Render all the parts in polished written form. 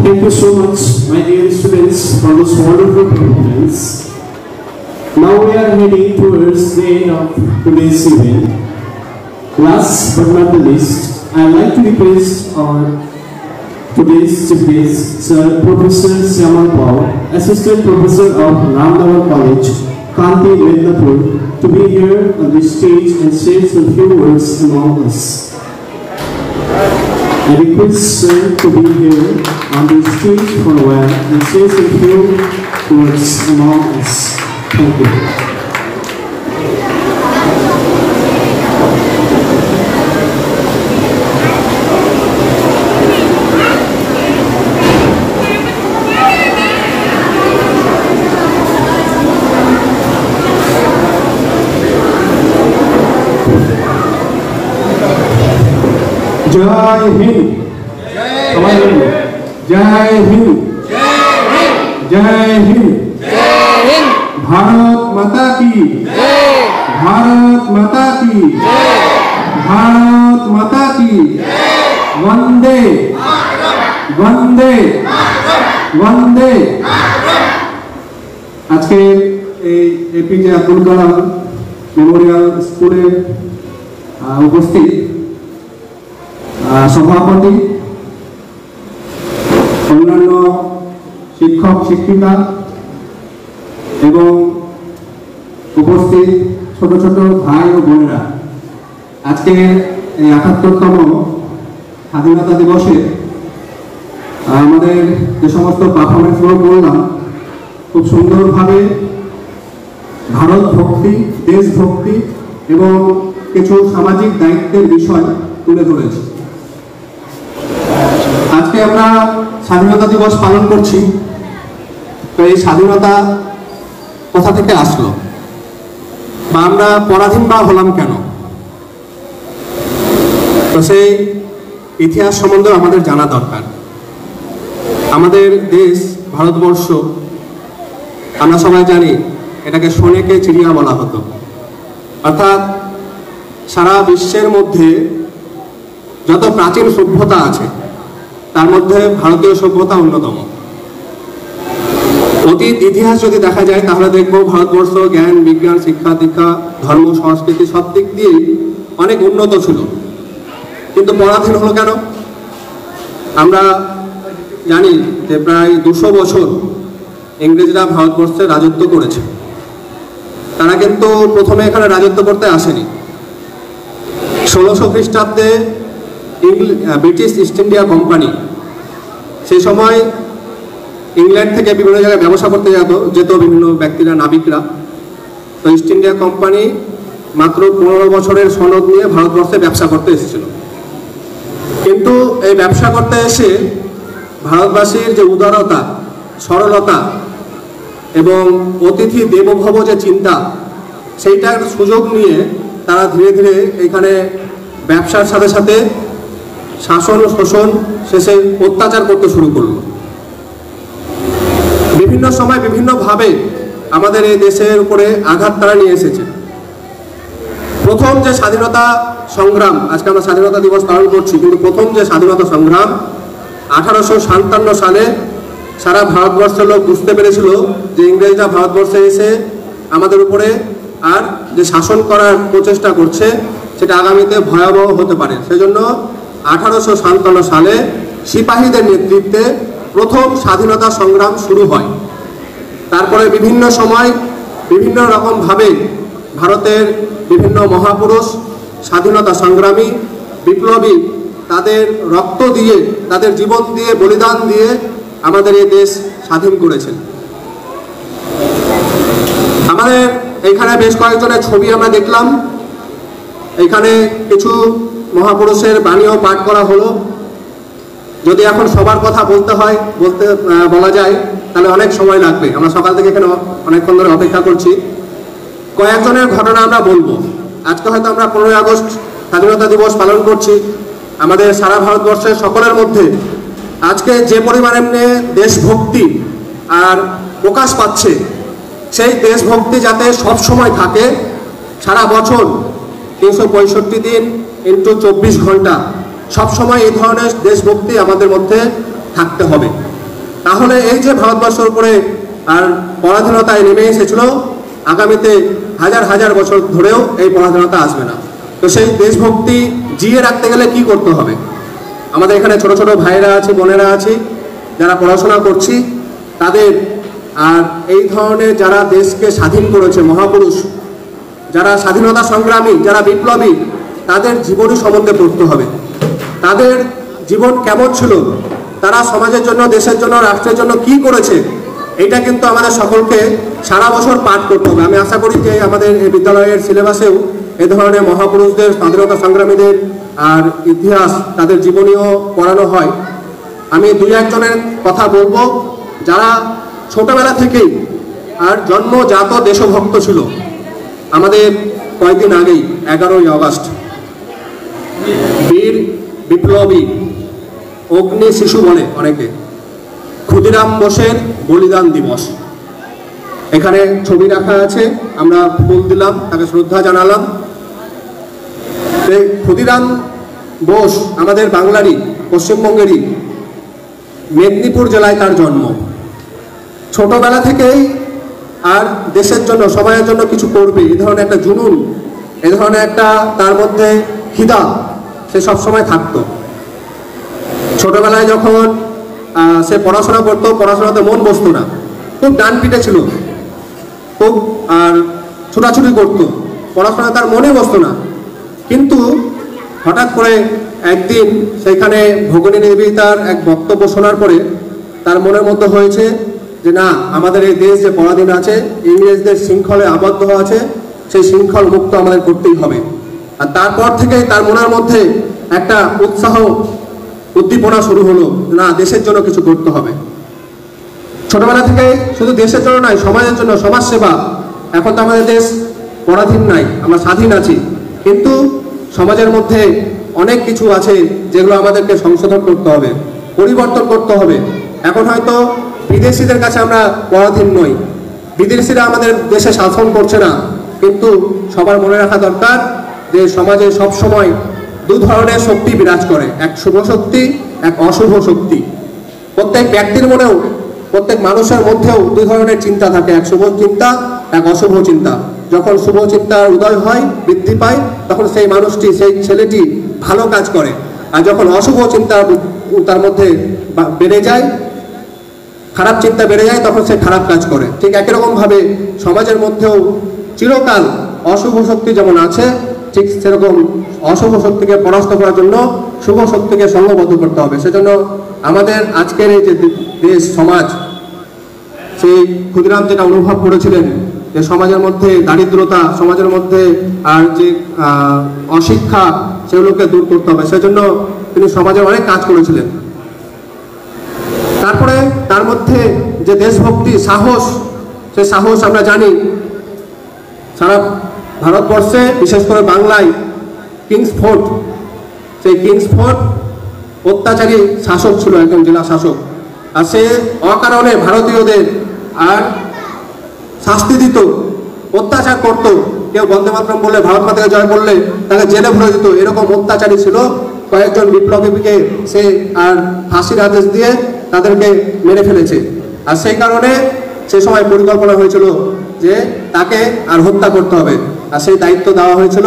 Thank you so much, my dear students, for this wonderful performance. Now we are heading towards the end of today's event. Last but not the least, I would like to request our today's chief guest, Sir Professor Syamal Paul, Assistant Professor of Ramnagar College, Kanti, Mednapur, to be here on the stage and share some few words among us. I request Sir to be here on the stage for a while and share some few words among us. Thank you. जय हिंद जय हिंद जय हिंद भारत माता की भारत माता की भारत माता की वंदे वंदे वंदे आज के एपीजे अब्दुल कलाम मेमोरियल स्कूले उपस्थित सभापति अन्यान्य शिक्षक शिक्षिका एवं उपस्थित छोट छोट भाई और बोनेरा आज के 78तम स्वाधीनता दिवसे जो समस्त परफरमेंस करलाम खूब सुंदर भावे भारत भक्ति देशभक्ति एवं किछु सामाजिक दायित्वेर विषय तुले धरेछि। आज के আমরা স্বাধীনতা দিবস পালন করছি, তো এই স্বাধীনতা কোথা থেকে আসলো বা আমরা পরাধীন বা হলাম কেন, তো সেই ইতিহাস সম্বন্ধে আমাদের জানা দরকার। আমাদের দেশ ভারতবর্ষ আমরা সবাই জানি এটাকে সোনেকে চিড়িয়া বলা হতো, অর্থাৎ সারা বিশ্বের মধ্যে যত প্রাচীন সভ্যতা আছে তার মধ্যে ভারতীয় সভ্যতা অন্যতম। অতীত ইতিহাস যদি দেখা যায় তাহলে দেখব ভারতবর্ষ জ্ঞান বিজ্ঞান শিক্ষা দীক্ষা ধর্ম সংস্কৃতি সব দিক দিয়ে অনেক উন্নত ছিল, কিন্তু পরাধীন হলো কেন? আমরা জানি যে প্রায় 200 বছর ইংরেজরা ভারতবর্ষে রাজত্ব করেছে। তারা কিন্তু প্রথমে এখানে রাজত্ব করতে আসেনি। 1600 খ্রিস্টাব্দে ব্রিটিশ ইস্ট ইন্ডিয়া কোম্পানি সেই সময় ইংল্যান্ড থেকে বিভিন্ন জায়গায় ব্যবসা করতে যেত বিভিন্ন ব্যক্তিরা নাবিকরা। তো ইস্ট ইন্ডিয়া কোম্পানি মাত্র 15 বছরের সনদ নিয়ে ভারতবর্ষে ব্যবসা করতে এসেছিল, কিন্তু এই ব্যবসা করতে এসে ভারতবাসীর যে উদারতা সরলতা এবং অতিথি দেবভব যে চিন্তা সেইটার সুযোগ নিয়ে তারা ধীরে ধীরে এখানে ব্যবসার সাথে সাথে শাসন শোষণ শেষে অত্যাচার করতে শুরু করলো। বিভিন্ন সময় বিভিন্নভাবে আমাদের এই দেশের উপরে আঘাত তারা নিয়ে এসেছে। প্রথম যে স্বাধীনতা সংগ্রাম, আজকে আমরা স্বাধীনতা দিবস পালন করছি, কিন্তু প্রথম যে স্বাধীনতা সংগ্রাম 1857 সালে সারা ভারতবর্ষের লোক বুঝতে পেরেছিল যে ইংরেজরা ভারতবর্ষে এসে আমাদের উপরে আর যে শাসন করার প্রচেষ্টা করছে সেটা আগামীতে ভয়াবহ হতে পারে। সেজন্য 1857 সালে সিপাহীদের নেতৃত্বে প্রথম স্বাধীনতা সংগ্রাম শুরু হয়। তারপরে বিভিন্ন সময় বিভিন্ন রকমভাবে ভারতের বিভিন্ন মহাপুরুষ স্বাধীনতা সংগ্রামী বিপ্লবী তাদের রক্ত দিয়ে তাদের জীবন দিয়ে বলিদান দিয়ে আমাদের এই দেশ স্বাধীন করেছেন। আমাদের এখানে বেশ কয়েকজনের ছবি আমরা দেখলাম, এখানে কিছু মহাপুরুষের বাণীও পাঠ করা হলো। যদি এখন সবার কথা বলা যায় তাহলে অনেক সময় লাগবে, আমরা সকাল থেকে এখানে অনেকক্ষণ ধরে অপেক্ষা করছি। কয়েকজনের ঘটনা আমরা বলবো। আজকে হয়তো আমরা 15 আগস্ট স্বাধীনতা দিবস পালন করছি, আমাদের সারা ভারতবর্ষের সকলের মধ্যে আজকে যে পরিমাণে দেশভক্তি আর প্রকাশ পাচ্ছে, সেই দেশভক্তি যাতে সব সময় থাকে, সারা বছর 365 দিন ইনটু 24 ঘন্টা সব সময় এই ধরনের দেশভক্তি আমাদের মধ্যে থাকতে হবে। তাহলে এই যে ভারতবর্ষের উপরে আর পরাধীনতায় নেমে এসেছিল, আগামীতে হাজার হাজার বছর ধরেও এই পরাধীনতা আসবে না। তো সেই দেশভক্তি জিয়ে রাখতে গেলে কি করতে হবে? আমাদের এখানে ছোট ছোট ভাইরা আছে, বোনেরা আছে, যারা পড়াশোনা করছি, তাদের আর এই ধরনের যারা দেশকে স্বাধীন করেছে মহাপুরুষ, যারা স্বাধীনতা সংগ্রামী, যারা বিপ্লবী, তাদের জীবনী সম্বন্ধে পড়তে হবে। তাদের জীবন কেমন ছিল, তারা সমাজের জন্য, দেশের জন্য, রাষ্ট্রের জন্য কি করেছে, এটা কিন্তু আমাদের সকলকে সারা বছর পাঠ করতে হবে। আমি আশা করি যে আমাদের এই বিদ্যালয়ের সিলেবাসেও এ ধরনের মহাপুরুষদের, স্বাধীনতা সংগ্রামীদের আর ইতিহাস, তাদের জীবনীও পড়ানো হয়। আমি দুই একজনের কথা বলবো যারা ছোটবেলা থেকেই আর জন্মজাত দেশভক্ত ছিল। আমাদের কয়েকদিন আগেই 11ই আগস্ট বীর বিপ্লবী, অগ্নি শিশু বলে অনেকে, ক্ষুদিরাম বোসের বলিদান দিবস। এখানে ছবি রাখা আছে, আমরা ফুল দিলাম, তাকে শ্রদ্ধা জানালাম। ক্ষুদিরাম বোস আমাদের বাংলারই, পশ্চিমবঙ্গেরই মেদিনীপুর জেলায় তার জন্ম। ছোটবেলা থেকেই আর দেশের জন্য, সমাজের জন্য কিছু করবে, এই ধরনের একটা জুনুন, এই ধরনের একটা তার মধ্যে খিদা সে সবসময় থাকতো। ছোটবেলায় যখন সে পড়াশোনা করতো, পড়াশোনাতে মন বসতো না, খুব ডান পিটে ছিল, খুব আর ছোটাছুটি করতো, পড়াশোনা তার মনে বসতো না। কিন্তু হঠাৎ করে একদিন সেখানে ভগিনী নিবেদিতার এক বক্তব্য শোনার পরে তার মনের মধ্যে হয়েছে যে না, আমাদের এই দেশ যে পরাধীন আছে, ইংরেজদের শৃঙ্খলে আবদ্ধ আছে, সেই শৃঙ্খল মুক্ত আমাদের করতেই হবে। আর তারপর থেকেই তার মনের মধ্যে একটা উৎসাহ, উদ্দীপনা শুরু হলো, না, দেশের জন্য কিছু করতে হবে। ছোটবেলা থেকে শুধু দেশের জন্য নয়, সমাজের জন্য, সমাজ সেবা। এখন তো আমাদের দেশ পরাধীন নাই, আমরা স্বাধীন আছি, কিন্তু সমাজের মধ্যে অনেক কিছু আছে যেগুলো আমাদেরকে সংশোধন করতে হবে, পরিবর্তন করতে হবে। এখন হয়তো বিদেশিদের কাছে আমরা পরাধীন নই, বিদেশিরা আমাদের দেশে শাসন করছে না, কিন্তু সবার মনে রাখা দরকার যে সমাজে সব সময় দু ধরনের শক্তি বিরাজ করে, এক শুভ শক্তি, এক অশুভ শক্তি। প্রত্যেক ব্যক্তির মনেও, প্রত্যেক মানুষের মধ্যেও দুই ধরনের চিন্তা থাকে, এক শুভ চিন্তা, এক অশুভ চিন্তা। যখন শুভ চিন্তার উদয় হয়, বৃদ্ধি পায়, তখন সেই মানুষটি, সেই ছেলেটি ভালো কাজ করে। আর যখন অশুভ চিন্তা তার মধ্যে বেড়ে যায়, খারাপ চিন্তা বেড়ে যায়, তখন সে খারাপ কাজ করে। ঠিক একই রকম ভাবে সমাজের মধ্যেও চিরকাল অশুভ শক্তি যেমন আছে, ঠিক সেরকম অশুভ শক্তিকে পরাস্ত করার জন্য শুভ শক্তিকে সংঘবদ্ধ করতে হবে। সেজন্য আমাদের আজকের এই যে দেশ, সমাজ, সেই ক্ষুদিরাম যেটা অনুভব করেছিলেন যে সমাজের মধ্যে দারিদ্রতা, সমাজের মধ্যে আর যে অশিক্ষা, সেগুলোকে দূর করতে হবে। সেজন্য তিনি সমাজের অনেক কাজ করেছিলেন। তারপরে তার মধ্যে যে দেশভক্তি, সাহস, সে সাহস আমরা জানি সারা ভারতবর্ষে, বিশেষ করে বাংলায় কিংস ফোর্ট, সেই কিংস ফোর্ট অত্যাচারী শাসক ছিল, একজন জেলা শাসক। আর সে অকারণে ভারতীয়দের আর শাস্তি দিত, অত্যাচার করত। কেউ বন্দে মাতরম বললে, ভারত মাতাকে জয় বললে তাকে জেলে ভরে দিত, এরকম অত্যাচারী ছিল। কয়েকজন বিপ্লবীকে সে আর ফাঁসির আদেশ দিয়ে তাদেরকে মেরে ফেলেছে। আর সেই কারণে সে সময় পরিকল্পনা হয়েছিল যে তাকে আর হত্যা করতে হবে। আর সেই দায়িত্ব দেওয়া হয়েছিল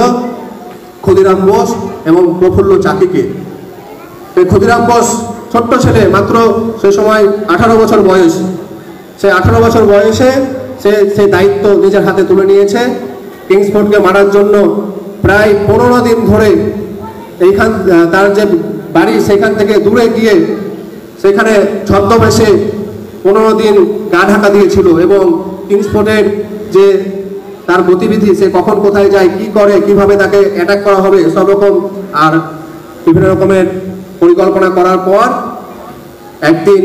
ক্ষুদিরাম বোস এবং প্রফুল্ল চাকিকে। ক্ষুদিরাম বোস ছোট্ট ছেলে, মাত্র সে সময় 18 বছর বয়স। সে 18 বছর বয়সে সেই দায়িত্ব নিজের হাতে তুলে নিয়েছে। কিংস ফোর্টকে মারার জন্য প্রায় 15 দিন ধরে এইখান, তার যে বাড়ি সেখান থেকে দূরে গিয়ে সেখানে ছদ্মবেশে 15 দিন গা ঢাকা দিয়েছিল। এবং কিংস ফোর্টের যে তার গতিবিধি, সে কখন কোথায় যায়, কি করে, কিভাবে তাকে অ্যাটাক করা হবে, সব রকম আর বিভিন্ন রকমের পরিকল্পনা করার পর একদিন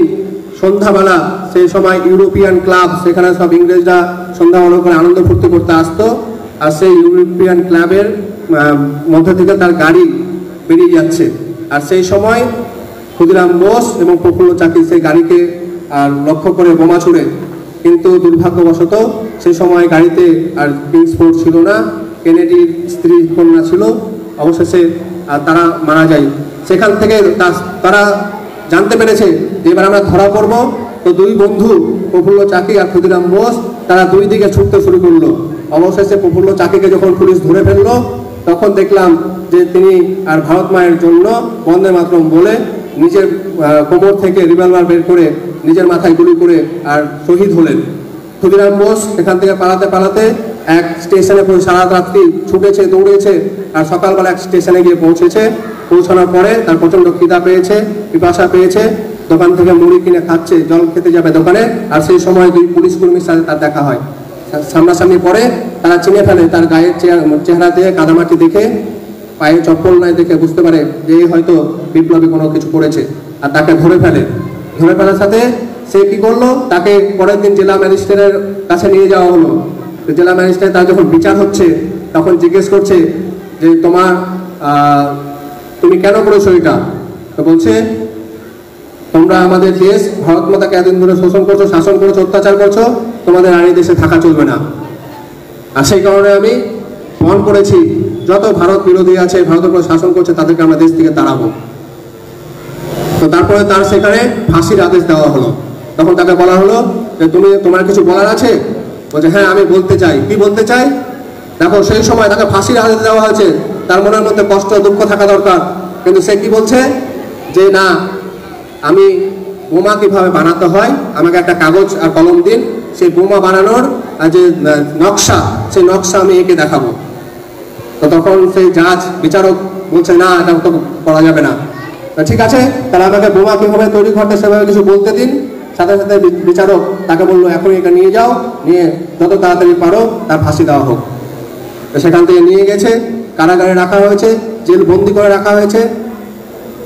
সন্ধ্যাবেলা, সেই সময় ইউরোপিয়ান ক্লাব, সেখানে সব ইংরেজরা সন্ধ্যাবেলা করে আনন্দ ফুর্তি করতে আসতো। আর সেই ইউরোপিয়ান ক্লাবের মধ্যে থেকে তার গাড়ি বেরিয়ে যাচ্ছে। আর সেই সময় ক্ষুদিরাম বোস এবং প্রফুল্ল চাকি সেই গাড়িকে আর লক্ষ্য করে বোমা ছুড়ে, কিন্তু দুর্ভাগ্যবশত সেই সময় গাড়িতে আর কিংস ফোর্ট ছিল না, কেনেডির স্ত্রী কন্যা ছিল। অবশেষে তারা মারা যায়। সেখান থেকে তারা জানতে পেরেছে যে এবার আমরা ধরা পড়ব, তো দুই বন্ধু প্রফুল্ল চাকি আর ক্ষুদিরাম বোস তারা দুই দিকে ছুটতে শুরু করলো। অবশেষে প্রফুল্ল চাকিকে যখন পুলিশ ধরে ফেললো তখন দেখলাম যে তিনি আর ভারত মায়ের জন্য বন্দে মাতরম বলে নিজের কোমর থেকে রিভলভার বের করে নিজের মাথায় গুলি করে আর শহীদ হলেন। ক্ষুদিরাম বোস এখান থেকে পালাতে পালাতে এক স্টেশনে সারা রাত্রি ছুটেছে, দৌড়েছে, আর সকালবেলা এক স্টেশনে গিয়ে পৌঁছেছে। পৌঁছানোর পরে তার প্রচন্ড খিদা পেয়েছে, পিপাসা পেয়েছে, দোকান থেকে মুড়ি কিনে খাচ্ছে, জল খেতে যাবে দোকানে, আর সেই সময় দুই পুলিশ কর্মীর সাথে তার দেখা হয়। সামনাসামনি পরে তারা চিনে ফেলে, তার গায়ের চেহারা দিয়ে কাদামাটি দেখে, পায়ে চপ্পল নাই দেখে বুঝতে পারে যে হয়তো বিপ্লবী কোনো কিছু করেছে, আর তাকে ধরে ফেলে। ধরে ফেলার সাথে সে কি করলো, তাকে পরের দিন জেলা ম্যাজিস্ট্রেটের কাছে নিয়ে যাওয়া হলো। জেলা ম্যাজিস্ট্রেট তার যখন বিচার হচ্ছে তখন জিজ্ঞেস করছে যে তুমি কেন করেছো এটা? তো বলছে তোমরা আমাদের দেশ ভারত মাতাকে এতদিন ধরে শোষণ করছো, শাসন করছো, অত্যাচার করছো, তোমাদের আর এই দেশে থাকা চলবে না। আর সেই কারণে আমি মন করেছি যত ভারত বিরোধী আছে, ভারতের উপর শাসন করছে, তাদেরকে আমরা দেশ থেকে তাড়াবো। তো তারপরে তার সেখানে ফাঁসির আদেশ দেওয়া হলো। তখন তাকে বলা হলো যে তোমার কিছু বলার আছে? বলছে হ্যাঁ আমি বলতে চাই। কি বলতে চাই? দেখো সেই সময় তাকে ফাঁসির আদেশ দেওয়া হয়েছে, তার মনের মধ্যে কষ্ট দুঃখ থাকা দরকার, কিন্তু সে কি বলছে যে না, আমি বোমা কিভাবে বানাতে হয় আমাকে একটা কাগজ আর কলম দিন, সেই বোমা বানানোর যে নকশা, সেই নকশা আমি এঁকে দেখাবো। তো তখন সেই জাজ বিচারক বলছে না, এটা তো করা যাবে না। ঠিক আছে, তাহলে আমাকে বোমা কিভাবে তৈরি করতে সেভাবে কিছু বলতে দিন। সাথে সাথে বিচারক তাকে বললো এখন এটা নিয়ে যাও, নিয়ে যত তাড়াতাড়ি পারো তার ফাঁসি দেওয়া হোক। সেখান থেকে নিয়ে গেছে, কারাগারে রাখা হয়েছে, জেল বন্দি করে রাখা হয়েছে।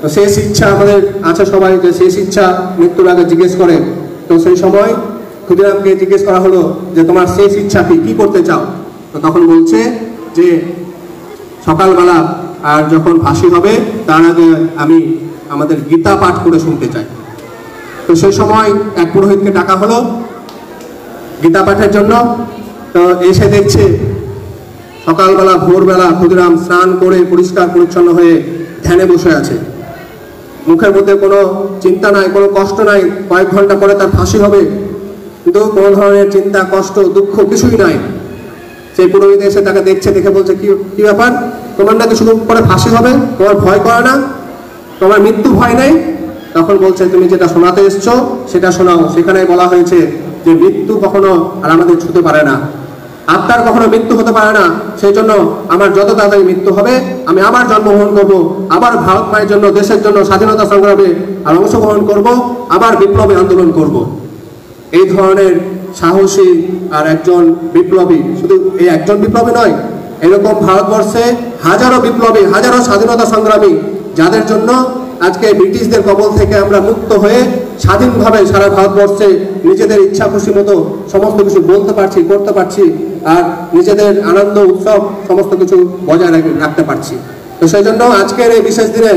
তো শেষ ইচ্ছা আমাদের আছে সবাই, যে শেষ ইচ্ছা মৃত্যুর আগে জিজ্ঞেস করে। তো সেই সময় ক্ষুদিরামকে জিজ্ঞেস করা হলো যে তোমার শেষ ইচ্ছা কি করতে চাও? তো তখন বলছে যে সকালবেলা আর যখন ফাঁসি হবে তার আগে আমি আমাদের গীতা পাঠ করে শুনতে চাই। তো সেই সময় এক পুরোহিতকে ডাকা হলো গীতা পাঠের জন্য। তো এসে দেখছে সকালবেলা ভোরবেলা ক্ষুদিরাম স্নান করে পরিষ্কার পরিচ্ছন্ন হয়ে ধ্যানে বসে আছে। মুখের মধ্যে কোনো চিন্তা নাই, কোনো কষ্ট নাই, কয়েক ঘন্টা পরে তার ফাঁসি হবে, কিন্তু কোনো ধরনের চিন্তা, কষ্ট, দুঃখ কিছুই নাই। সেই পুরোহিত এসে তাকে দেখছে, দেখে বলছে কি ব্যাপার, তোমার নাকি শুধু পরে ফাঁসি হবে, তোমার ভয় করে না, তোমার মৃত্যু ভয় নেই? তখন বলছে তুমি যেটা শোনাতে এসছো সেটা শোনাও। সেখানে বলা হয়েছে যে মৃত্যু কখনো আর আমাদের ছুতে পারে না, আত্মার কখনো মৃত্যু হতে পারে না। সেই জন্য আমার যত তাড়াতাড়ি মৃত্যু হবে আমি আবার জন্মগ্রহণ করব, আবার ভারত মায়ের জন্য, দেশের জন্য স্বাধীনতা সংগ্রামে আর অংশগ্রহণ করব, আবার বিপ্লবী আন্দোলন করব। এই ধরনের সাহসী আর একজন বিপ্লবী, শুধু এই একজন বিপ্লবী নয়, এরকম ভারতবর্ষে হাজারো বিপ্লবী, হাজারো স্বাধীনতা সংগ্রামী, যাদের জন্য আজকে ব্রিটিশদের কবল থেকে আমরা মুক্ত হয়ে স্বাধীনভাবে সারা ভারতবর্ষে নিজেদের ইচ্ছা খুশি মতো সমস্ত কিছু বলতে পারছি, করতে পারছি, আর নিজেদের আনন্দ উৎসব সমস্ত কিছু বজায় রাখতে পারছি। তো সেই জন্য আজকের এই বিশেষ দিনে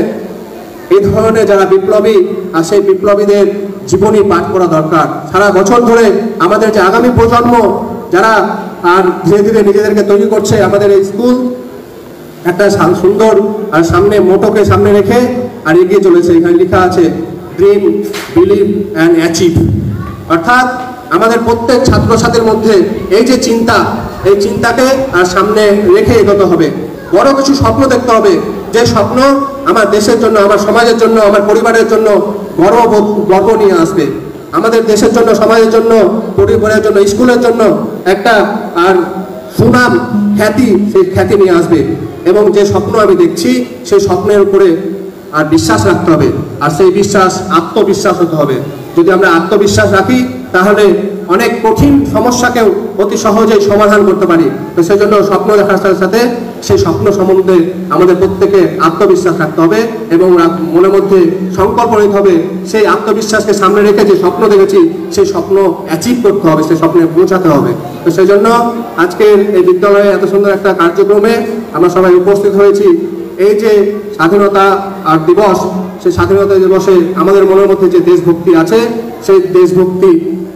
এই ধরনের যারা বিপ্লবী আর সেই বিপ্লবীদের জীবনী পাঠ করা দরকার। সারা বছর ধরে আমাদের যে আগামী প্রজন্ম যারা আর ধীরে ধীরে নিজেদেরকে তৈরি করছে, আমাদের এই স্কুল একটা সুন্দর আর সামনে মোটোকে সামনে রেখে আর এগিয়ে চলেছে। এখানে লেখা আছে ড্রিম, বিলিভ অ্যান্ড অ্যাচিভ। অর্থাৎ আমাদের প্রত্যেক ছাত্রছাত্রীর মধ্যে এই যে চিন্তা, এই চিন্তাকে আর সামনে রেখে এগোতে হবে। বড় কিছু স্বপ্ন দেখতে হবে, যে স্বপ্ন আমার দেশের জন্য, আমার সমাজের জন্য, আমার পরিবারের জন্য গর্ব নিয়ে আসবে। আমাদের দেশের জন্য, সমাজের জন্য, পরিবারের জন্য, স্কুলের জন্য একটা আর সুনাম, খ্যাতি, সেই খ্যাতি নিয়ে আসবে। এবং যে স্বপ্ন আমি দেখছি সেই স্বপ্নের উপরে আর বিশ্বাস রাখতে হবে, আর সেই বিশ্বাস আত্মবিশ্বাস হতে হবে। যদি আমরা আত্মবিশ্বাস রাখি তাহলে অনেক কঠিন সমস্যাকেও অতি সহজেই সমাধান করতে পারি। তো সেই জন্য স্বপ্ন দেখার সাথে সাথে সেই স্বপ্ন সম্বন্ধে আমাদের প্রত্যেকে আত্মবিশ্বাস রাখতে হবে এবং মনের মধ্যে সংকল্প নিতে হবে। সেই আত্মবিশ্বাসকে সামনে রেখে যে স্বপ্ন দেখেছি সেই স্বপ্ন অ্যাচিভ করতে হবে, সেই স্বপ্নে পৌঁছাতে হবে। তো সেই জন্য আজকের এই বিদ্যালয়ে এত সুন্দর একটা কার্যক্রমে আমরা সবাই উপস্থিত হয়েছি। এই যে স্বাধীনতা আর দিবস, সেই স্বাধীনতা দিবসে আমাদের মনের মধ্যে যে দেশভক্তি আছে, সেই দেশভক্তি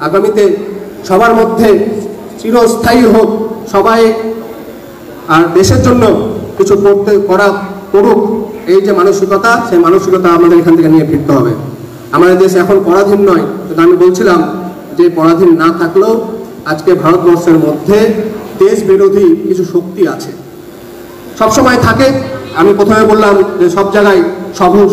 আগামীতে সবার মধ্যে চিরস্থায়ী হোক। সবাই আর দেশের জন্য কিছু করুক, এই যে মানসিকতা, সেই মানসিকতা আমাদের এখান থেকে নিয়ে ফিরতে হবে। আমাদের দেশ এখন পরাধীন নয়, তো আমি বলছিলাম যে পরাধীন না থাকলেও আজকে ভারতবর্ষের মধ্যে দেশ বিরোধী কিছু শক্তি আছে, সবসময় থাকে। আমি প্রথমে বললাম যে সব জায়গায়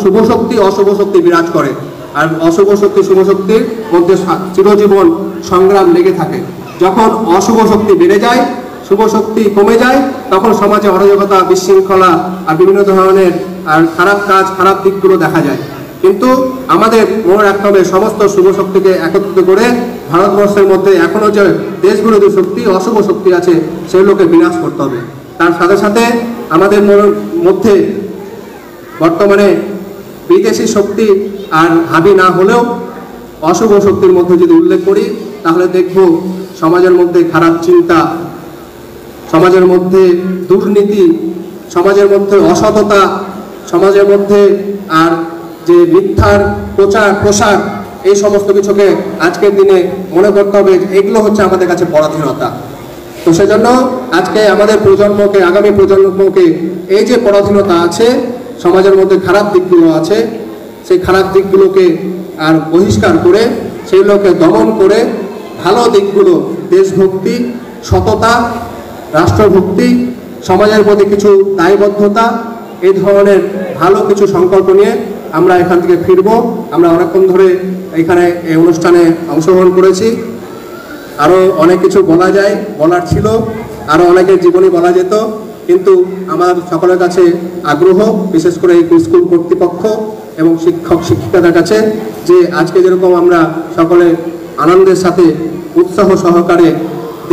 শুভ শক্তি অশুভ শক্তি বিরাজ করে, আর অশুভ শক্তি শুভ শক্তির মধ্যে চিরজীবন সংগ্রাম লেগে থাকে। যখন অশুভ শক্তি বেড়ে যায়, শুভ শক্তি কমে যায়, তখন সমাজে অরাজকতা, বিশৃঙ্খলা আর বিভিন্ন ধরনের আর খারাপ কাজ, খারাপ দিকগুলো দেখা যায়। কিন্তু আমাদের মনে রাখতে হবে সমস্ত শুভ শক্তিকে একত্রিত করে ভারতবর্ষের মধ্যে এখনো যে দেশ বিরোধী শক্তি, অশুভ শক্তি আছে, সেগুলোকে বিনাশ করতে হবে। তার সাথে সাথে আমাদের মধ্যে বর্তমানে বিদেশি শক্তি আর হাবি না হলেও অশুভ শক্তির মধ্যে যদি উল্লেখ করি, তাহলে দেখব সমাজের মধ্যে খারাপ চিন্তা, সমাজের মধ্যে দুর্নীতি, সমাজের মধ্যে অসততা, সমাজের মধ্যে আর যে মিথ্যার প্রচার প্রসার, এই সমস্ত কিছুকে আজকের দিনে মনে করতে হবে এগুলো হচ্ছে আমাদের কাছে পরাধীনতা। তো সেজন্য আজকে আমাদের প্রজন্মকে, আগামী প্রজন্মকে এই যে পরাধীনতা আছে, সমাজের মধ্যে খারাপ দিকগুলো আছে, সেই খারাপ দিকগুলোকে আর বহিষ্কার করে সেগুলোকে দমন করে ভালো দিকগুলো, দেশভক্তি, সততা, রাষ্ট্রভক্তি, সমাজের প্রতি কিছু দায়বদ্ধতা, এই ধরনের ভালো কিছু সংকল্প নিয়ে আমরা এখান থেকে ফিরব। আমরা অনেকক্ষণ ধরে এখানে এই অনুষ্ঠানে অংশগ্রহণ করেছি। আরও অনেক কিছু বলা যায়, বলার ছিল, আরও অনেকের জীবনী বলা যেত, কিন্তু আমার সকলের কাছে আগ্রহ, বিশেষ করে এই স্কুল কর্তৃপক্ষ এবং শিক্ষক শিক্ষিকাদের কাছে, যে আজকে যেরকম আমরা সকলে আনন্দের সাথে উৎসাহ সহকারে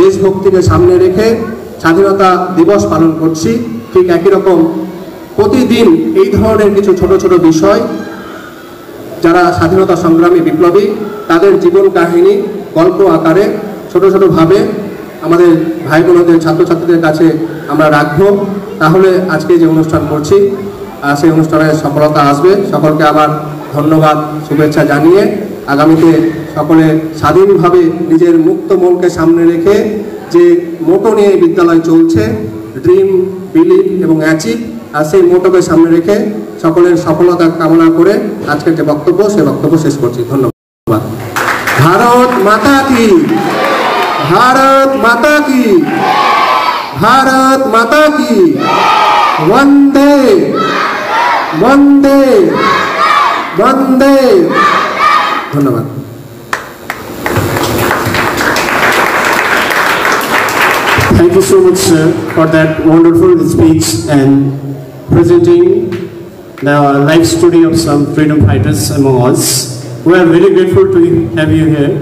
দেশভক্তিকে সামনে রেখে স্বাধীনতা দিবস পালন করছি, ঠিক একই রকম প্রতিদিন এই ধরনের কিছু ছোট ছোট বিষয়, যারা স্বাধীনতা সংগ্রামী বিপ্লবী, তাদের জীবন কাহিনী গল্প আকারে ছোট ছোটভাবে আমাদের ভাই বোনদের, ছাত্রছাত্রীদের কাছে আমরা রাখবো। তাহলে আজকে যে অনুষ্ঠান করছি সেই অনুষ্ঠানের সফলতা আসবে। সকলকে আবার ধন্যবাদ, শুভেচ্ছা জানিয়ে আগামীতে সকলে স্বাধীনভাবে নিজের মুক্ত মনকে সামনে রেখে যে মোটো নিয়ে বিদ্যালয় চলছে, ড্রিম, বিলিভ এবং অ্যাচিভ, আর সেই মোটোকে সামনে রেখে সকলের সফলতা কামনা করে আজকের যে বক্তব্য, সেই বক্তব্য শেষ করছি। ধন্যবাদ। ভারত মাতা কি, ভারত মাতা কি, ভারত মাতা কি, বন্দে বন্দে বন্দে। ধন্যবাদ। Thank you so much, sir, for that wonderful speech and presenting the life story of some freedom fighters among us. We are very grateful to have you here.